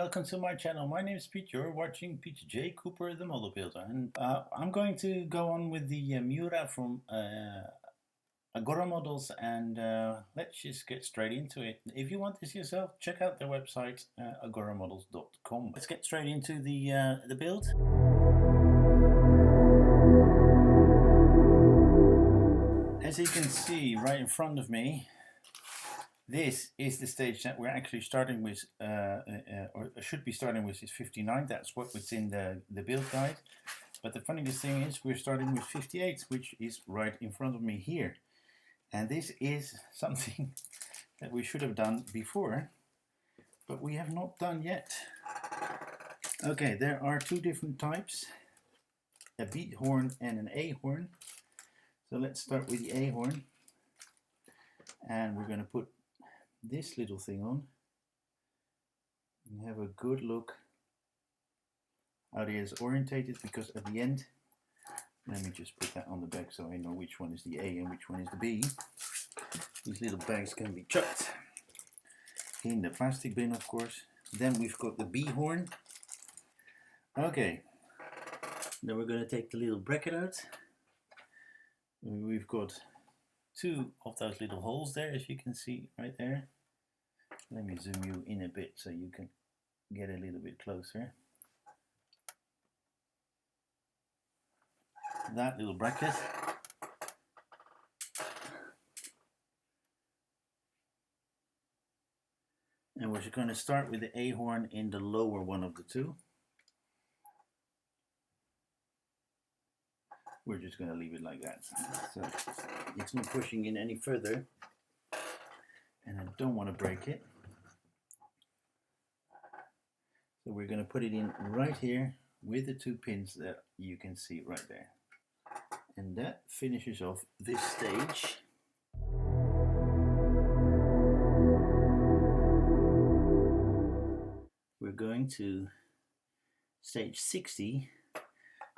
welcome to my channel. My name is Pete. You're watching Peter J. Cooper, the model builder, and I'm going to go on with the Miura from Agora Models, and let's just get straight into it. If you want this yourself, check out their website, agoramodels.com. Let's get straight into the build. As you can see right in front of me, this is the stage that we're actually starting with, or should be starting with, is 59. That's what's in the build guide. But the funniest thing is we're starting with 58, which is right in front of me here. And this is something that we should have done before, but we have not done yet. Okay, there are two different types, a B horn and an A horn. So let's start with the A horn. And we're going to put this little thing on and have a good look how it is orientated, because at the end, let me just put that on the back so I know which one is the A and which one is the B. These little bags can be chucked in the plastic bin, of course. Then we've got the B horn. Okay, then we're going to take the little bracket out. We've got two of those little holes there, as you can see right there. Let me zoom you in a bit so you can get a little bit closer. That little bracket. And we're going to start with the A horn in the lower one of the two. We're just going to leave it like that. So it's not pushing in any further. And I don't want to break it. So we're going to put it in right here with the two pins that you can see right there. And that finishes off this stage. We're going to stage 60,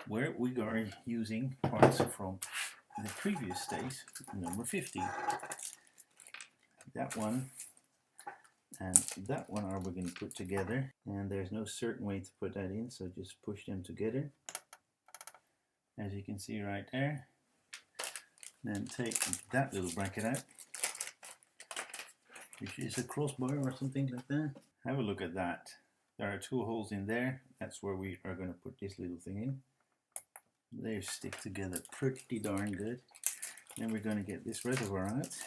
where we are using parts from the previous stage, number 50. That one and that one are we going to put together, and there's no certain way to put that in, so just push them together, as you can see right there. Then take that little bracket out, which is a crossbar or something like that. Have a look at that. There are two holes in there. That's where we are going to put this little thing in. They stick together pretty darn good. Then we're going to get this reservoir out.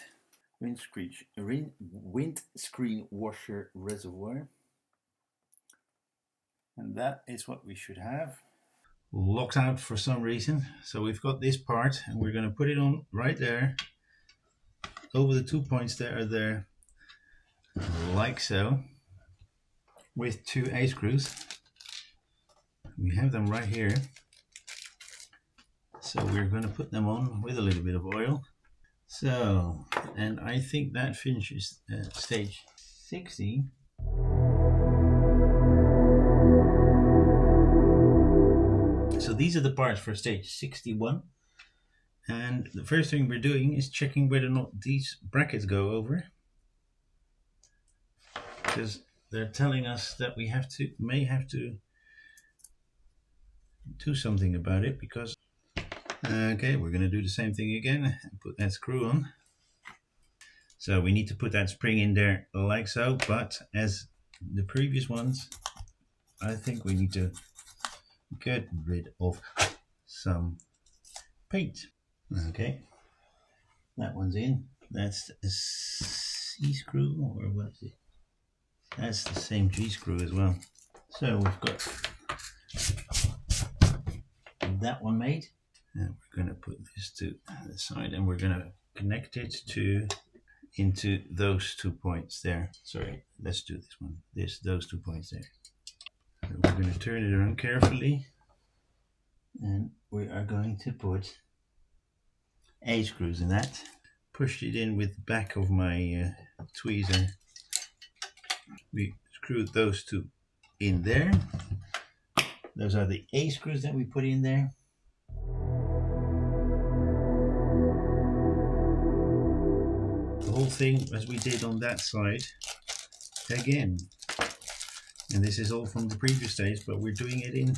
Windscreen washer reservoir. And that is what we should have. Locked out for some reason. So we've got this part, and we're going to put it on right there, over the 2 points that are there, like so, with two A screws. We have them right here. So we're going to put them on with a little bit of oil. So, and I think that finishes stage 60. So these are the parts for stage 61. And the first thing we're doing is checking whether or not these brackets go over, because they're telling us that we may have to do something about it, because okay, we're going to do the same thing again and put that screw on. So we need to put that spring in there like so, but as the previous ones, I think we need to get rid of some paint. Okay, that one's in. That's a C screw, or what is it? That's the same G screw as well. So we've got that one made. And we're going to put this to the side, and we're going to connect it into those 2 points there. Sorry, let's do this one. Those 2 points there. So we're going to turn it around carefully, and we are going to put A screws in that. Push it in with the back of my tweezer. We screwed those two in there. Those are the A screws that we put in there. The whole thing as we did on that side again. And this is all from the previous stage, but we're doing it in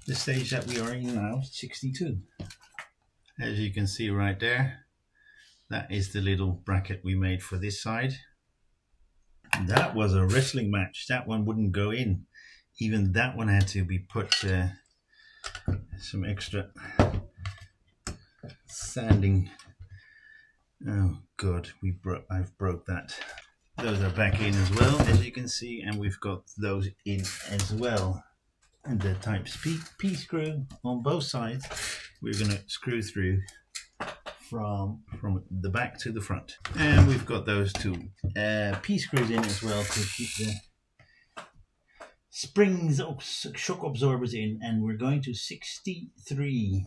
the stage that we are in now, 62. As you can see right there, that is the little bracket we made for this side. That was a wrestling match. That one wouldn't go in. Even that one had to be put some extra sanding. Oh god, I've broke that. Those are back in as well, as you can see, and we've got those in as well. And the type P screw on both sides, we're going to screw through from the back to the front. And we've got those two P screws in as well to keep the springs of shock absorbers in, and we're going to 63.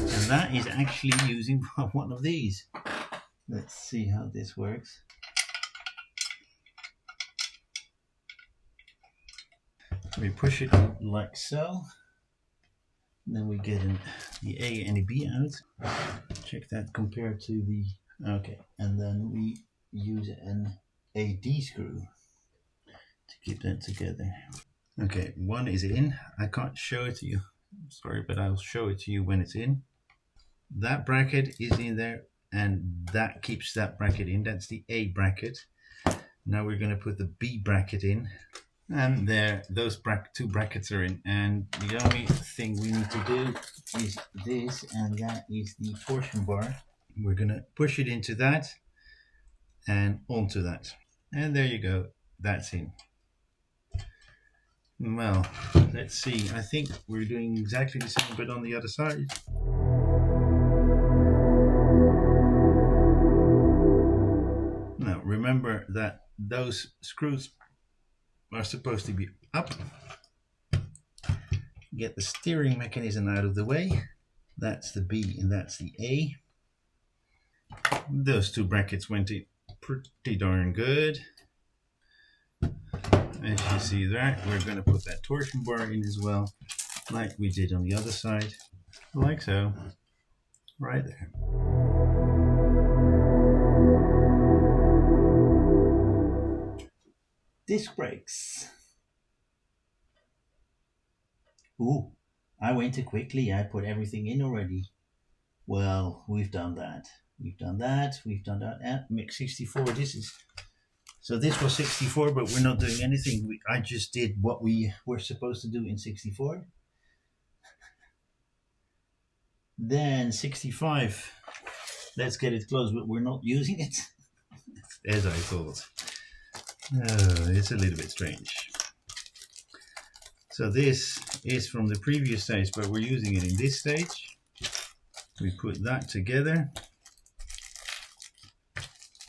And that is actually using one of these. Let's see how this works. We push it like so. And then we get the A and the B out. Check that compared to the... Okay, and then we use an AD screw to keep that together. Okay, one is in. I can't show it to you. Sorry, but I'll show it to you when it's in. That bracket is in there, and that keeps that bracket in. That's the A bracket. Now we're going to put the B bracket in, and there, those two brackets are in. And the only thing we need to do is this, and that is the torsion bar. We're going to push it into that and onto that, and there you go. That's in. Well, let's see. I think we're doing exactly the same, but on the other side. Now remember that those screws are supposed to be up. Get the steering mechanism out of the way. That's the B and that's the A. Those two brackets went in pretty darn good. As you see there, we're going to put that torsion bar in as well, like we did on the other side, like so, right there. Disc brakes. Ooh, I went too quickly. I put everything in already. Well, we've done that. We've done that. We've done that. And mix 64. So this was 64, but we're not doing anything. I just did what we were supposed to do in 64. Then 65. Let's get it close, but we're not using it. As I thought. It's a little bit strange. So this is from the previous stage, but we're using it in this stage. We put that together.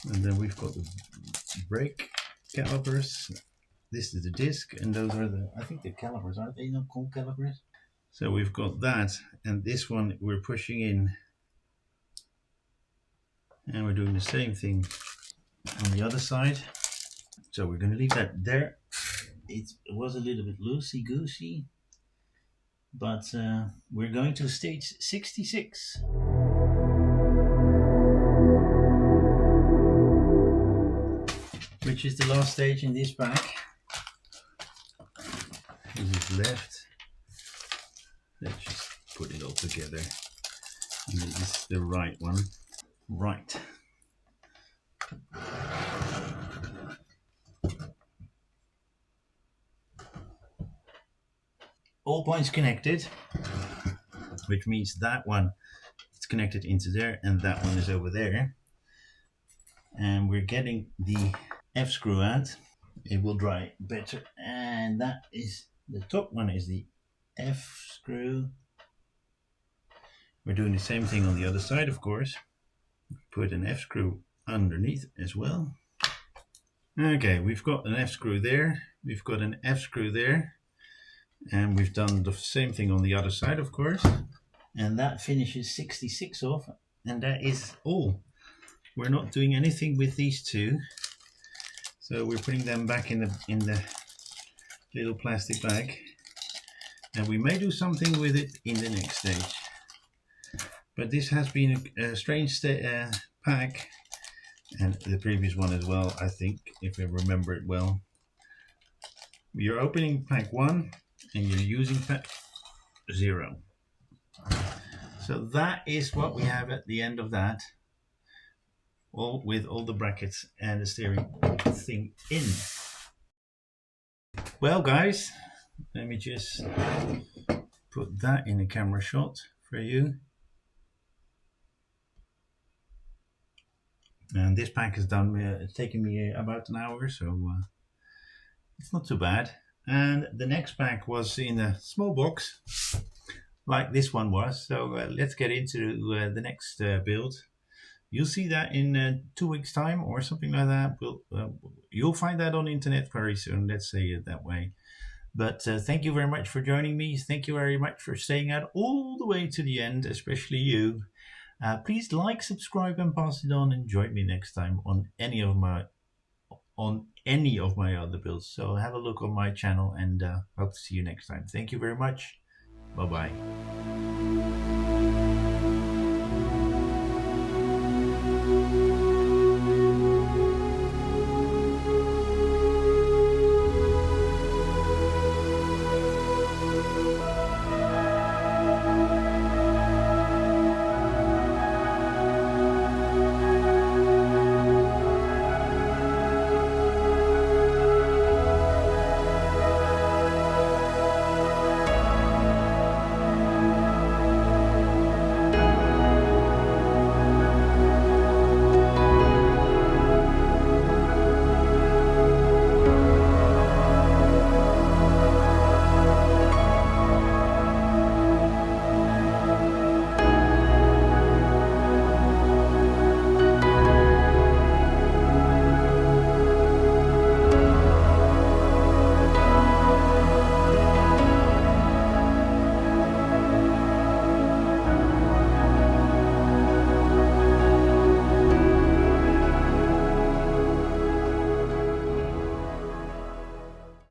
And then we've got the brake calipers. This is the disc, and those are the, I think the calipers, aren't they not called calipers? So we've got that, and this one we're pushing in, and we're doing the same thing on the other side. So we're going to leave that there. It was a little bit loosey-goosey, but we're going to stage 66. Which is the last stage in this pack. This is left. Let's just put it all together. And this is the right one. Right. All points connected, which means that one is connected into there and that one is over there. And we're getting the F screw out. It will dry better. And that is the top one is the F screw. We're doing the same thing on the other side, of course. Put an F screw underneath as well. Okay, we've got an F screw there. We've got an F screw there. And we've done the same thing on the other side, of course. And that finishes 66 off. And that is all. We're not doing anything with these two. So we're putting them back in the little plastic bag. And we may do something with it in the next stage. But this has been a strange pack. and the previous one as well, I think, if I remember it well. You're opening pack 1 and you're using pack 0. So that is what we have at the end of that, all with all the brackets and the steering thing in. Well guys, let me just put that in a camera shot for you. And this pack is done, it's taken me about an hour, so it's not too bad. And the next pack was in a small box, like this one was. So let's get into the next build. You'll see that in 2 weeks' time or something like that. You'll find that on the internet very soon, let's say it that way. But thank you very much for joining me. Thank you very much for staying out all the way to the end, especially you. Please like, subscribe, and pass it on, and join me next time on any of my other builds. So have a look on my channel, and hope to see you next time. Thank you very much. Bye bye.